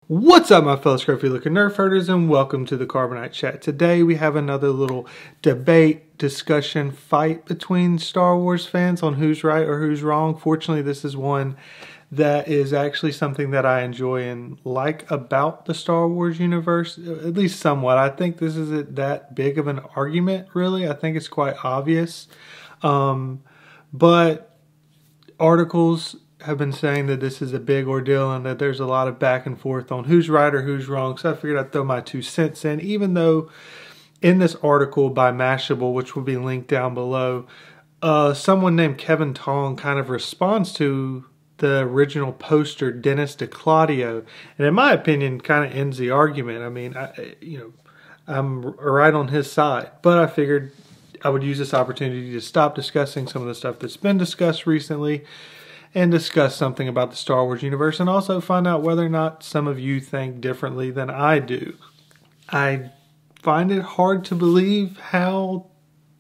What's up, my fellow scruffy looking nerf herders, and welcome to the Carbonite Chat. Today we have another little debate, discussion, fight between Star Wars fans on who's right or who's wrong. Fortunately, this is one that is actually something that I enjoy and like about the Star Wars universe, at least somewhat. I think this isn't that big of an argument, really. I think it's quite obvious. But articles have been saying that this is a big ordeal and that there's a lot of back and forth on who's right or who's wrong. So I figured I'd throw my 2 cents in, even though in this article by Mashable, which will be linked down below, someone named Kevin Tong kind of responds to the original poster, Dennis DeClaudio, and in my opinion kind of ends the argument. I mean, I'm right on his side, but I figured I would use this opportunity to stop discussing some of the stuff that's been discussed recently and discuss something about the Star Wars universe, and also find out whether or not some of you think differently than I do. I find it hard to believe how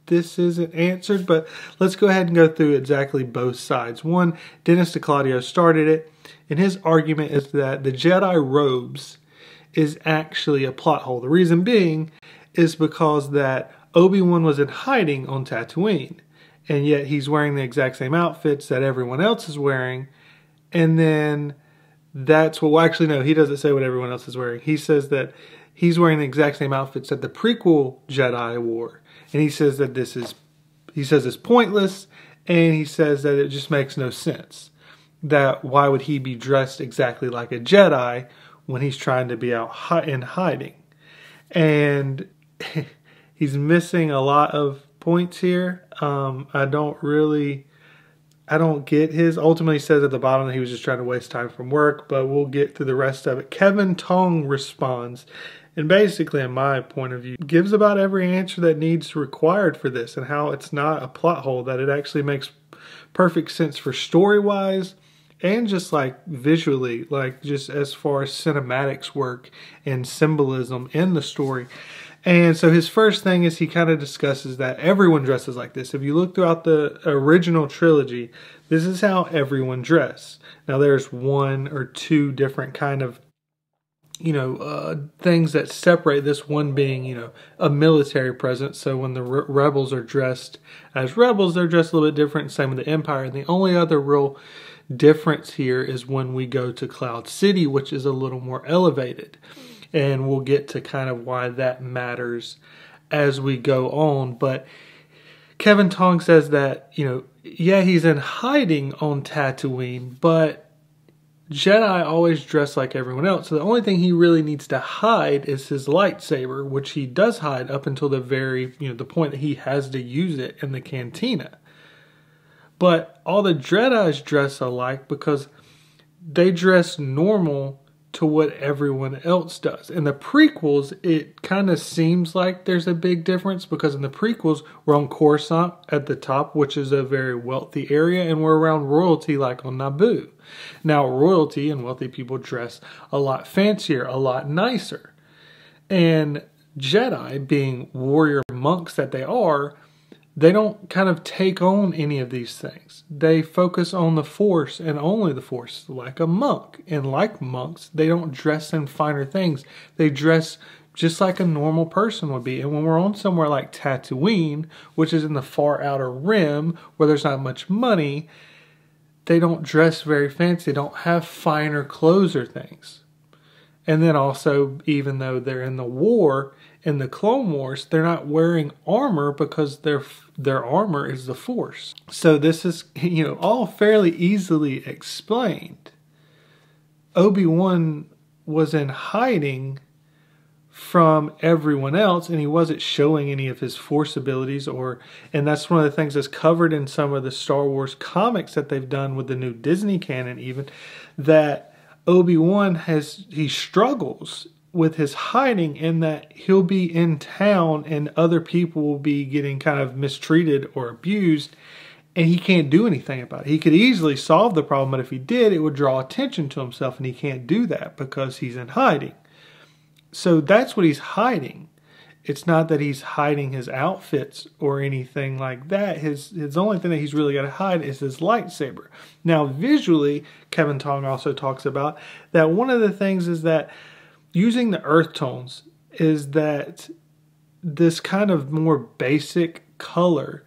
this isn't answered, but let's go ahead and go through exactly both sides. One, Dennis DeClaudio started it, and his argument is that the Jedi robes is actually a plot hole. The reason being is because that Obi-Wan was in hiding on Tatooine, and yet he's wearing the exact same outfits that everyone else is wearing. And then that's what, well, actually, no, he doesn't say what everyone else is wearing. He says that he's wearing the exact same outfits that the prequel Jedi wore. And he says that it's pointless, and he says that it just makes no sense. That why would he be dressed exactly like a Jedi when he's trying to be out in hiding? And he's missing a lot of points here. I don't get his. Ultimately says at the bottom that he was just trying to waste time from work, but we'll get through the rest of it. Kevin Tong responds, and basically, in my point of view, gives about every answer that needs required for this, and how it's not a plot hole, that it actually makes perfect sense for story-wise, and just like visually, like just as far as cinematics work and symbolism in the story. And so his first thing is he kind of discusses that everyone dresses like this. If you look throughout the original trilogy, this is how everyone dressed. Now there's 1 or 2 different kind of, things that separate this, one being, a military presence. So when the rebels are dressed as rebels, they're dressed a little bit different. Same with the Empire. And the only other real difference here is when we go to Cloud City, which is a little more elevated. And we'll get to kind of why that matters as we go on. But Kevin Tong says that, yeah, he's in hiding on Tatooine, but Jedi always dress like everyone else. So the only thing he really needs to hide is his lightsaber, which he does hide up until the the point that he has to use it in the cantina. But all the Jedis dress alike because they dress normal to what everyone else does. In the prequels, it kind of seems like there's a big difference, because in the prequels, we're on Coruscant at the top, which is a very wealthy area, and we're around royalty like on Naboo. Now, royalty and wealthy people dress a lot fancier, a lot nicer. And Jedi, being warrior monks that they are, they don't kind of take on any of these things. They focus on the Force and only the Force, like a monk. And like monks, they don't dress in finer things. They dress just like a normal person would be. And when we're on somewhere like Tatooine, which is in the far outer rim, where there's not much money, they don't dress very fancy. They don't have finer clothes or things. And then also, even though they're in the war, in the Clone Wars, they're not wearing armor because their armor is the Force. So this is, all fairly easily explained. Obi-Wan was in hiding from everyone else, and he wasn't showing any of his Force abilities, and that's one of the things that's covered in some of the Star Wars comics that they've done with the new Disney canon, even, that Obi-Wan he struggles with his hiding, in that he'll be in town and other people will be getting kind of mistreated or abused, and he can't do anything about it. He could easily solve the problem, but if he did, it would draw attention to himself, and he can't do that because he's in hiding. So that's what he's hiding. It's not that he's hiding his outfits or anything like that. His only thing that he's really got to hide is his lightsaber. Now, visually, Kevin Tong also talks about that one of the things is that using the earth tones is that this kind of more basic color,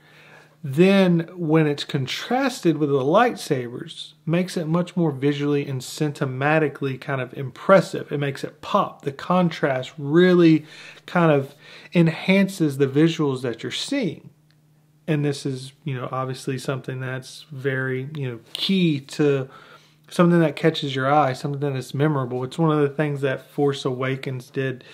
then when it's contrasted with the lightsabers, makes it much more visually and cinematically kind of impressive. It makes it pop. The contrast really kind of enhances the visuals that you're seeing. And this is, obviously something that's very, key to something that catches your eye, something that is memorable. It's one of the things that Force Awakens did,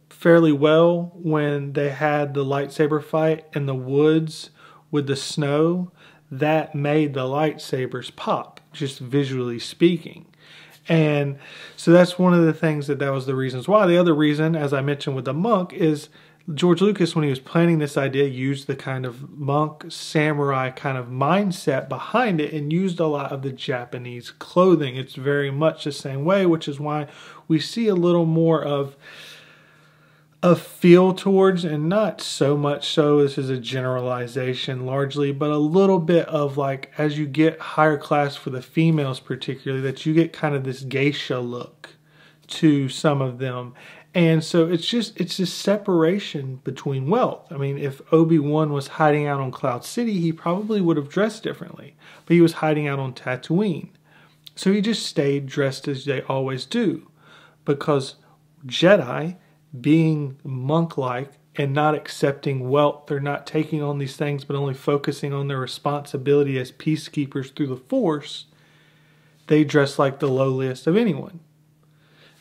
fairly well when they had the lightsaber fight in the woods with the snow. That made the lightsabers pop, just visually speaking. And so that's one of the things that was the reasons why. The other reason, as I mentioned with the monk, is George Lucas, when he was planning this idea, used the kind of monk samurai kind of mindset behind it and used a lot of the Japanese clothing. It's very much the same way, which is why we see a little more of a feel towards, and not so much so, this is a generalization largely, but a little bit of like, as you get higher class for the females particularly, that you get kind of this geisha look to some of them. And so it's this separation between wealth. I mean, if Obi-Wan was hiding out on Cloud City, he probably would have dressed differently, but he was hiding out on Tatooine. So he just stayed dressed as they always do, because Jedi, being monk-like and not accepting wealth, they're not taking on these things but only focusing on their responsibility as peacekeepers through the Force, they dress like the lowliest of anyone.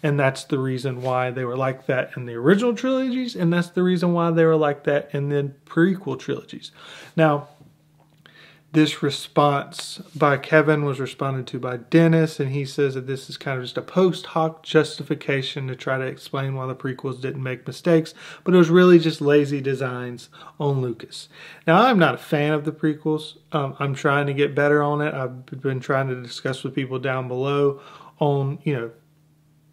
And that's the reason why they were like that in the original trilogies, and that's the reason why they were like that in the prequel trilogies. Now, this response by Kevin was responded to by Dennis, and he says that this is kind of just a post hoc justification to try to explain why the prequels didn't make mistakes, but it was really just lazy designs on Lucas. Now, I'm not a fan of the prequels. I'm trying to get better on it. I've been trying to discuss with people down below on,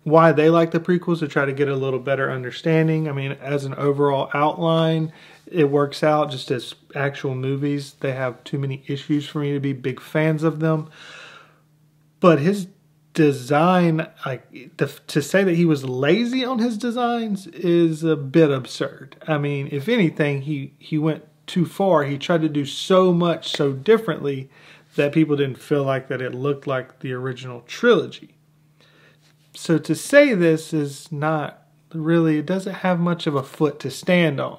why they like the prequels, to try to get a little better understanding. I mean, as an overall outline, it works out. Just as actual movies, they have too many issues for me to be big fans of them. But his design, to say that he was lazy on his designs is a bit absurd. I mean, if anything, he went too far. He tried to do so much so differently that people didn't feel like that it looked like the original trilogy. So to say this is not really, it doesn't have much of a foot to stand on.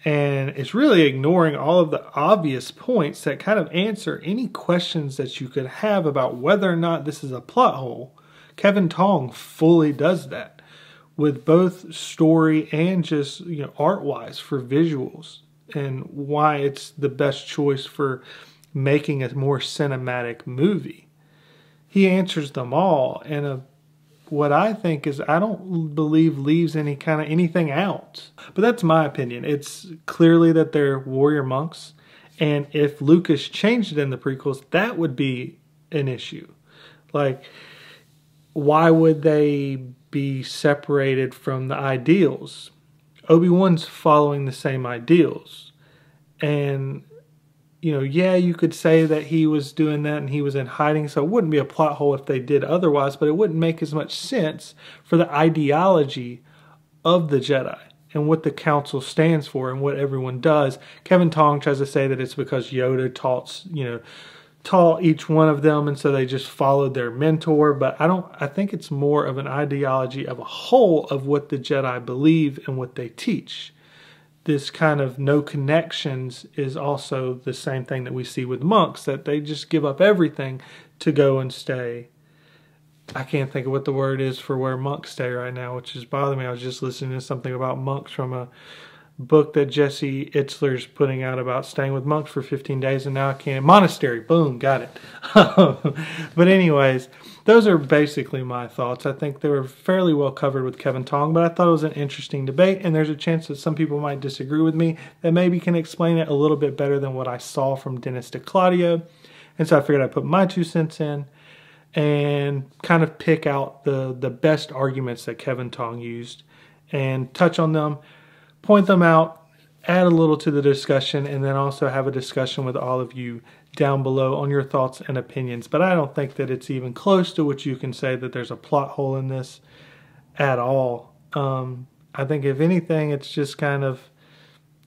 And it's really ignoring all of the obvious points that kind of answer any questions that you could have about whether or not this is a plot hole. Kevin Tong fully does that with both story and just, art-wise for visuals, and why it's the best choice for making a more cinematic movie. He answers them all in a what I think is, I don't believe leaves anything out. But that's my opinion. It's clearly that they're warrior monks. And if Lucas changed it in the prequels, that would be an issue. Like, why would they be separated from the ideals? Obi-Wan's following the same ideals. And you could say that he was doing that and he was in hiding, so it wouldn't be a plot hole if they did otherwise, but it wouldn't make as much sense for the ideology of the Jedi and what the Council stands for and what everyone does. Kevin Tong tries to say that it's because Yoda taught each one of them, and so they just followed their mentor, but I think it's more of an ideology of a whole of what the Jedi believe and what they teach. This kind of no connections is also the same thing that we see with monks, that they just give up everything to go and stay. I can't think of what the word is for where monks stay right now, which is bothering me. I was just listening to something about monks from a book that Jesse Itzler's putting out about staying with monks for 15 days, and now I can't. Monastery, boom, got it. But anyways, those are basically my thoughts. I think they were fairly well covered with Kevin Tong, but I thought it was an interesting debate, and there's a chance that some people might disagree with me that maybe can explain it a little bit better than what I saw from Dennis to Claudio. And so I figured I'd put my 2 cents in and kind of pick out the best arguments that Kevin Tong used and touch on them, point them out, add a little to the discussion, and then also have a discussion with all of you down below on your thoughts and opinions. But I don't think that it's even close to what you can say that there's a plot hole in this at all. I think if anything, it's just kind of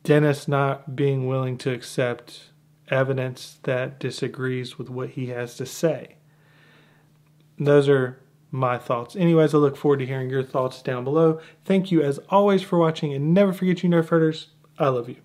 Dennis not being willing to accept evidence that disagrees with what he has to say. Those are my thoughts. Anyways, I look forward to hearing your thoughts down below. Thank you as always for watching, and never forget, you Nerf herders, I love you.